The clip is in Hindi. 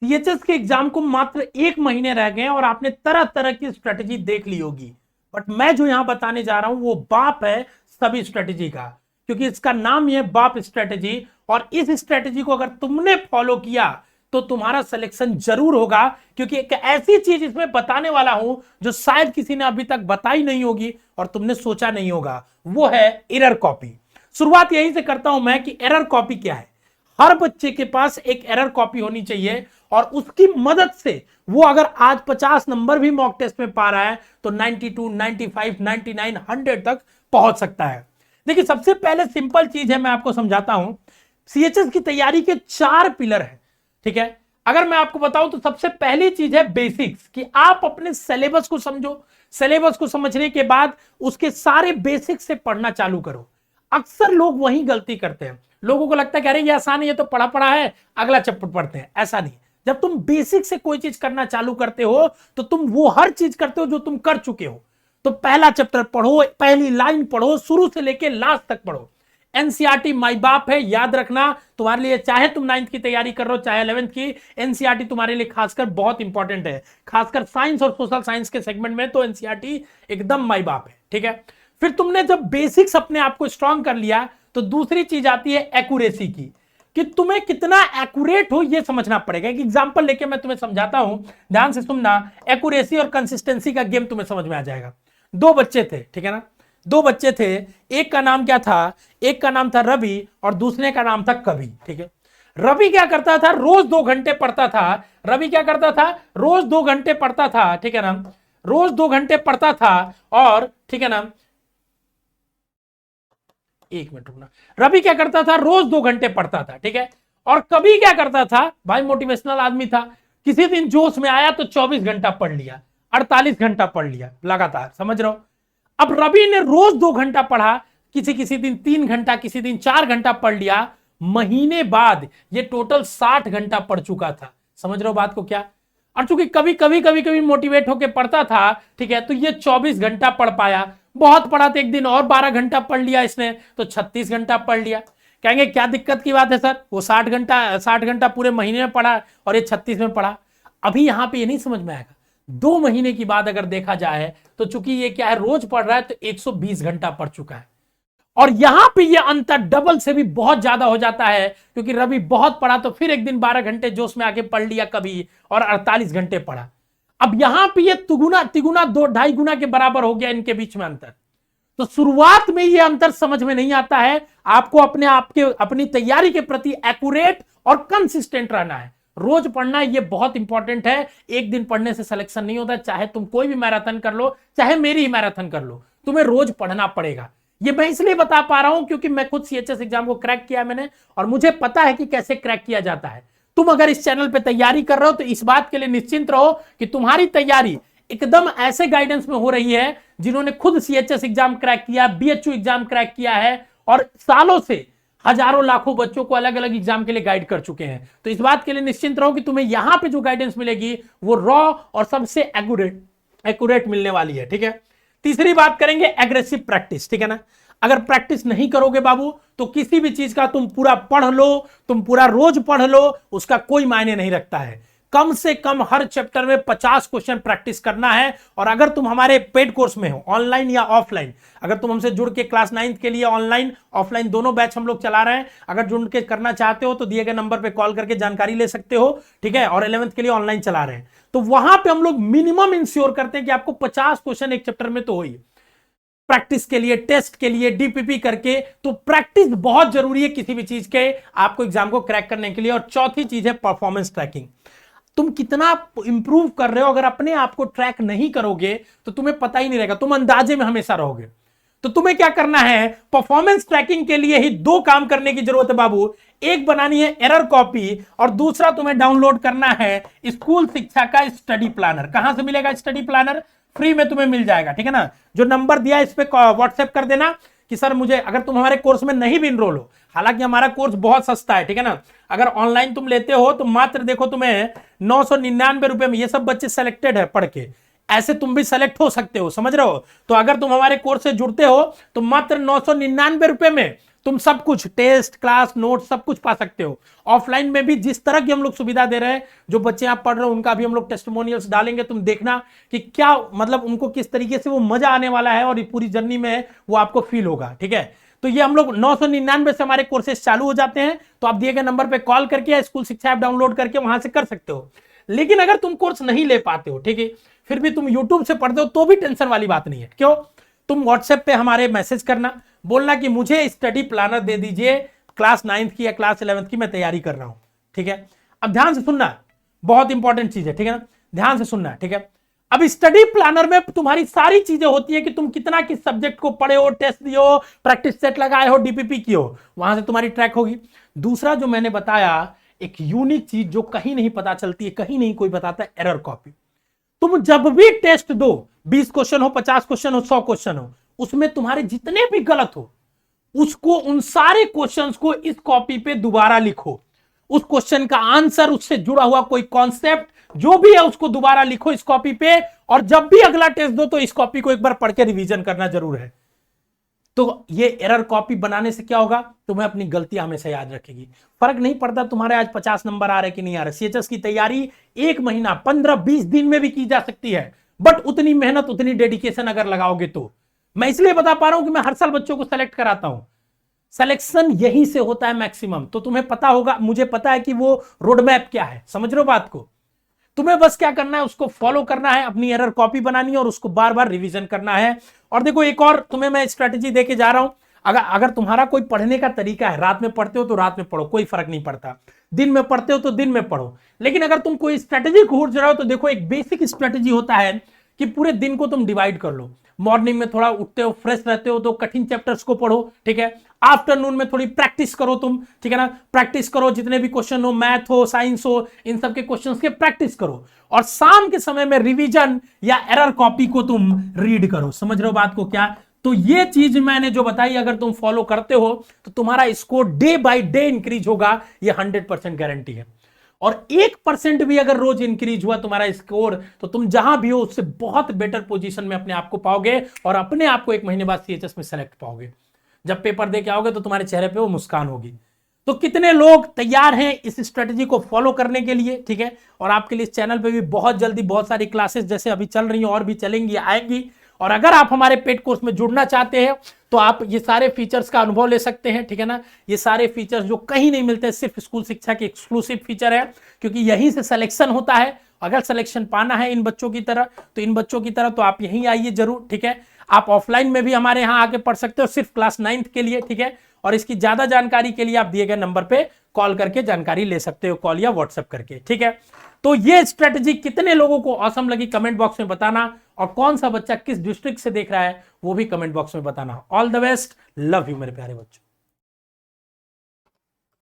सीएचएस के एग्जाम को मात्र 1 महीने रह गए हैं और आपने तरह तरह की स्ट्रेटेजी देख ली होगी, बट मैं जो यहां बताने जा रहा हूं वो बाप है सभी स्ट्रेटेजी का, क्योंकि इसका नाम ही है बाप स्ट्रेटेजी। और इस स्ट्रेटेजी को अगर तुमने फॉलो किया तो तुम्हारा सिलेक्शन जरूर होगा, क्योंकि एक ऐसी चीज इसमें बताने वाला हूं जो शायद किसी ने अभी तक बताई नहीं होगी और तुमने सोचा नहीं होगा, वो है एरर कॉपी। शुरुआत यहीं से करता हूं मैं कि एरर कॉपी क्या है। हर बच्चे के पास एक एरर कॉपी होनी चाहिए और उसकी मदद से वो अगर आज 50 नंबर भी मॉक टेस्ट में पा रहा है तो 92, 95, 99, 100 तक पहुंच सकता है। देखिए, सबसे पहले सिंपल चीज है, मैं आपको समझाता हूं। सीएचएस की तैयारी के 4 पिलर है, ठीक है। अगर मैं आपको बताऊं तो सबसे पहली चीज है बेसिक्स, कि आप अपने सिलेबस को समझो। सिलेबस को समझने के बाद उसके सारे बेसिक्स से पढ़ना चालू करो। अक्सर लोग वही गलती करते हैं, लोगों को लगता है कि अरे ये आसान है, ये तो पढ़ा पढ़ा है, अगला चैप्टर पढ़ते हैं। ऐसा नहीं। जब तुम बेसिक से कोई चीज करना चालू करते हो तो तुम वो हर चीज करते हो जो तुम कर चुके हो। तो पहला चैप्टर पढ़ो, पहली लाइन पढ़ो, शुरू से लेके लास्ट तक पढ़ो। एनसीईआरटी माई बाप है, याद रखना तुम्हारे लिए, चाहे तुम 9th की तैयारी कर रहे हो चाहे 11th की, एनसीईआरटी तुम्हारे लिए खासकर बहुत इंपॉर्टेंट है। खासकर साइंस और सोशल साइंस के सेगमेंट में तो एनसीईआरटी एकदम माई बाप है, ठीक है। फिर तुमने जब बेसिक्स अपने आप को स्ट्रांग कर लिया तो दूसरी चीज आती है एक्यूरेसी की, कि तुम्हें कितना एक्यूरेट हो ये समझना पड़ेगा। एक एग्जांपल लेके मैं तुम्हें समझाता हूं, ध्यान से सुनना। एक्यूरेसी और कंसिस्टेंसी का गेम तुम्हें समझ में आ जाएगा। 2 बच्चे थे, ठीक है ना। 2 बच्चे थे, एक का नाम क्या था, एक का नाम था रवि और दूसरे का नाम था कवि, ठीक है। रवि क्या करता था, रोज 2 घंटे पढ़ता था। रवि क्या करता था, रोज 2 घंटे पढ़ता था, ठीक है ना। रोज 2 घंटे पढ़ता था और, ठीक है ना, 1 मिनट रुकना। रवि क्या करता था, रोज 2 घंटे पढ़ता था, ठीक है। और कवि क्या करता था, भाई मोटिवेशनल आदमी था, किसी दिन जोश में आया तो 24 घंटा पढ़ लिया, 48 घंटा पढ़ लिया लगातार, समझ रहे हो। अब रवि ने रोज 2 घंटा पढ़ा, किसी किसी दिन 3 घंटा, किसी दिन 4 घंटा पढ़ लिया। महीने बाद ये टोटल 60 घंटा पढ़ चुका था। समझ रहे हो बात को क्या। और चूंकि कभी कभी कभी कभी मोटिवेट होकर पढ़ता था, ठीक है, तो ये 24 घंटा पढ़ पाया। बहुत पढ़ा तो एक दिन और 12 घंटा पढ़ लिया इसने, तो 36 घंटा पढ़ लिया। कहेंगे क्या दिक्कत की बात है सर, वो 60 घंटा पूरे महीने में पढ़ा और ये 36 में पढ़ा। अभी यहां पे ये नहीं समझ में आएगा। 2 महीने की बाद अगर देखा जाए तो चूंकि ये क्या है, रोज पढ़ रहा है तो 120 घंटा पढ़ चुका है। और यहां पे ये अंतर डबल से भी बहुत ज्यादा हो जाता है, क्योंकि रवि बहुत पढ़ा तो फिर एक दिन 12 घंटे जोश में आके पढ़ लिया कभी, और 48 घंटे पढ़ा। अब यहां पे ये तिगुना तिगुना 2-2.5 गुना के बराबर हो गया इनके बीच में अंतर। तो शुरुआत में ये अंतर समझ में नहीं आता है। आपको अपने आप के अपनी तैयारी के प्रति एक्यूरेट और कंसिस्टेंट रहना है। रोज पढ़ना ये बहुत इंपॉर्टेंट है। एक दिन पढ़ने से सिलेक्शन नहीं होता, चाहे तुम कोई भी मैराथन कर लो, चाहे मेरी ही मैराथन कर लो, तुम्हें रोज पढ़ना पड़ेगा। ये मैं इसलिए बता पा रहा हूं क्योंकि मैं खुद सीएचएस एग्जाम को क्रैक किया मैंने, और मुझे पता है कि कैसे क्रैक किया जाता है। तुम अगर इस चैनल पे तैयारी कर रहे हो तो इस बात के लिए निश्चिंत रहो कि तुम्हारी तैयारी एकदम ऐसे गाइडेंस में हो रही है जिन्होंने खुद सीएचएस एग्जाम क्रैक किया, बीएचयू एग्जाम क्रैक किया है, और सालों से हजारों लाखों बच्चों को अलग अलग एग्जाम के लिए गाइड कर चुके हैं। तो इस बात के लिए निश्चिंत रहो कि तुम्हें यहां पे जो गाइडेंस मिलेगी वो रॉ और सबसे एक्यूरेट मिलने वाली है, ठीक है। तीसरी बात करेंगे एग्रेसिव प्रैक्टिस, ठीक है ना। अगर प्रैक्टिस नहीं करोगे बाबू तो किसी भी चीज का तुम पूरा पढ़ लो, तुम पूरा रोज पढ़ लो, उसका कोई मायने नहीं रखता है। कम से कम हर चैप्टर में 50 क्वेश्चन प्रैक्टिस करना है। और अगर तुम हमारे पेड कोर्स में हो, ऑनलाइन या ऑफलाइन, अगर तुम हमसे जुड़ के क्लास 9th के लिए ऑनलाइन ऑफलाइन दोनों बैच हम लोग चला रहे हैं, अगर जुड़ के करना चाहते हो तो दिए गए नंबर पे कॉल करके जानकारी ले सकते हो, ठीक है। और 11th के लिए ऑनलाइन चला रहे हैं, तो वहां पे हम लोग मिनिमम इंश्योर करते हैं कि आपको 50 क्वेश्चन एक चैप्टर में तो हो ही। प्रैक्टिस के लिए, टेस्ट के लिए, डीपीपी करके, तो प्रैक्टिस बहुत जरूरी है किसी भी चीज के आपको एग्जाम को क्रैक करने के लिए। और चौथी चीज है परफॉर्मेंस ट्रैकिंग। तुम कितना इंप्रूव कर रहे हो, अगर अपने आप को ट्रैक नहीं करोगे तो तुम्हें पता ही नहीं रहेगा, तुम अंदाजे में हमेशा रहोगे। तो तुम्हें क्या करना है, परफॉर्मेंस ट्रैकिंग के लिए ही 2 काम करने की जरूरत है बाबू। एक बनानी है एरर कॉपी, और दूसरा तुम्हें डाउनलोड करना है स्कूल शिक्षा का स्टडी प्लानर। कहां से मिलेगा स्टडी प्लानर? फ्री में तुम्हें मिल जाएगा, ठीक है ना। जो नंबर दिया इस पे व्हाट्सएप कर देना कि सर मुझे, अगर तुम हमारे कोर्स में नहीं भी इनरोल हो, हालांकि हमारा कोर्स बहुत सस्ता है, ठीक है ना। अगर ऑनलाइन तुम लेते हो तो मात्र देखो तुम्हें 999 रुपए में, ये सब बच्चे सेलेक्टेड है पढ़ के, ऐसे तुम भी सेलेक्ट हो सकते हो, समझ रहे हो। तो अगर तुम हमारे कोर्स से जुड़ते हो तो मात्र 999 रुपए में तुम सब कुछ टेस्ट, क्लास, नोट सब कुछ पा सकते हो। ऑफलाइन में भी जिस तरह की हम लोग सुविधा दे रहे हैं, जो बच्चे आप पढ़ रहे हो उनका भी हम लोग टेस्टिमोनियल्स डालेंगे, तुम देखना कि क्या मतलब उनको किस तरीके से वो मजा आने वाला है और ये पूरी जर्नी में वो आपको फील होगा। ठीक है, तो ये हम लोग 999 से हमारे कोर्सेज चालू हो जाते हैं, तो आप दिए गए नंबर पे कॉल करके या स्कूल शिक्षा ऐप डाउनलोड करके वहां से कर सकते हो। लेकिन अगर तुम कोर्स नहीं ले पाते हो, ठीक है, फिर भी तुम यूट्यूब से पढ़ते हो तो भी टेंशन वाली बात नहीं है। क्यों? तुम व्हाट्सएप पे हमारे मैसेज करना, बोलना कि मुझे स्टडी प्लानर दे दीजिए, क्लास 9th की या क्लास 11th की मैं तैयारी कर रहा हूं। ठीक है, अब ध्यान से सुनना, बहुत इंपॉर्टेंट चीज है। ठीक है ना, ध्यान से सुनना। ठीक है, अब स्टडी प्लानर में तुम्हारी सारी चीजें होती है कि तुम कितना किस सब्जेक्ट को पढ़े हो, टेस्ट दिए हो, प्रैक्टिस सेट लगाए हो, डीपीपी की हो, वहां से तुम्हारी ट्रैक होगी। दूसरा जो मैंने बताया, एक यूनिक चीज जो कहीं नहीं पता चलती है, कहीं नहीं कोई बताता, एरर कॉपी। तुम जब भी टेस्ट दो, 20 क्वेश्चन हो, 50 क्वेश्चन हो, 100 क्वेश्चन हो, उसमें तुम्हारे जितने भी गलत हो, उसको उन सारे क्वेश्चंस को इस कॉपी पे दोबारा लिखो। उस क्वेश्चन का आंसर, उससे जुड़ा हुआ कोई कॉन्सेप्ट जो भी है उसको दोबारा लिखो इस कॉपी पे, और जब भी अगला टेस्ट दो तो इस कॉपी को एक बार पढ़ के रिवीजन करना जरूर है। तो ये एरर कॉपी बनाने से क्या होगा, तुम्हें अपनी गलतियां हमेशा याद रखेगी। फर्क नहीं पड़ता तुम्हारे आज 50 नंबर आ रहे कि नहीं आ रहे, सीएचएस की तैयारी 1 महीना 15-20 दिन में भी की जा सकती है, बट उतनी मेहनत, उतनी डेडिकेशन अगर लगाओगे तो। मैं इसलिए बता पा रहा हूं कि मैं हर साल बच्चों को सेलेक्ट कराता हूं, सिलेक्शन यहीं से होता है मैक्सिमम। तो तुम्हें पता होगा, मुझे पता है कि वो रोड मैप क्या है, समझ रहे हो बात को। तुम्हें बस क्या करना है, उसको फॉलो करना है, अपनी एरर कॉपी बनानी है और उसको बार बार रिवीजन करना है। और देखो एक और तुम्हें मैं स्ट्रेटेजी देके जा रहा हूं, अगर तुम्हारा कोई पढ़ने का तरीका है, रात में पढ़ते हो तो रात में पढ़ो, कोई फर्क नहीं पड़ता, दिन में पढ़ते हो तो दिन में पढ़ो। लेकिन अगर तुम कोई स्ट्रेटेजी खोज रहे हो तो देखो एक बेसिक स्ट्रेटेजी होता है कि पूरे दिन को तुम डिवाइड कर लो। मॉर्निंग में थोड़ा उठते हो, फ्रेश रहते हो तो कठिन चैप्टर्स को पढ़ो। ठीक है, आफ्टरनून में थोड़ी प्रैक्टिस करो तुम। ठीक है ना, प्रैक्टिस करो, जितने भी क्वेश्चन हो, मैथ हो, साइंस हो, इन सब के क्वेश्चंस के प्रैक्टिस करो। और शाम के समय में रिवीजन या एरर कॉपी को तुम रीड करो। समझ रहे हो बात को क्या? तो ये चीज मैंने जो बताई, अगर तुम फॉलो करते हो तो तुम्हारा score day by day increase होगा, ये 100% गारंटी है। और 1% भी अगर रोज इंक्रीज हुआ तुम्हारा स्कोर, तो तुम जहां भी हो उससे बहुत बेटर पोजीशन में अपने आप को पाओगे और अपने आप को 1 महीने बाद सीएचएस में सेलेक्ट पाओगे। जब पेपर दे के आओगे तो तुम्हारे चेहरे पे वो मुस्कान होगी। तो कितने लोग तैयार हैं इस स्ट्रेटेजी को फॉलो करने के लिए? ठीक है, और आपके लिए इस चैनल पे भी बहुत जल्दी बहुत सारी क्लासेस जैसे अभी चल रही हैं और भी चलेंगी, आएंगी। और अगर आप हमारे पेड कोर्स में जुड़ना चाहते हैं तो आप ये सारे फीचर्स का अनुभव ले सकते हैं। ठीक है ना, ये सारे फीचर्स जो कहीं नहीं मिलते, सिर्फ स्कूल शिक्षा के एक्सक्लूसिव फीचर है, क्योंकि यहीं से सिलेक्शन होता है। अगर सिलेक्शन पाना है इन बच्चों की तरह, तो इन बच्चों की तरह तो आप यहीं आइए जरूर। ठीक है, आप ऑफलाइन में भी हमारे यहाँ आके पढ़ सकते हो, सिर्फ क्लास 9th के लिए। ठीक है, और इसकी ज्यादा जानकारी के लिए आप दिए गए नंबर पे कॉल करके जानकारी ले सकते हो, कॉल या व्हाट्सएप करके। ठीक है, तो ये स्ट्रेटेजी कितने लोगों को ऑसम लगी कमेंट बॉक्स में बताना, और कौन सा बच्चा किस डिस्ट्रिक्ट से देख रहा है वो भी कमेंट बॉक्स में बताना। All the best, love you मेरे प्यारे बच्चों।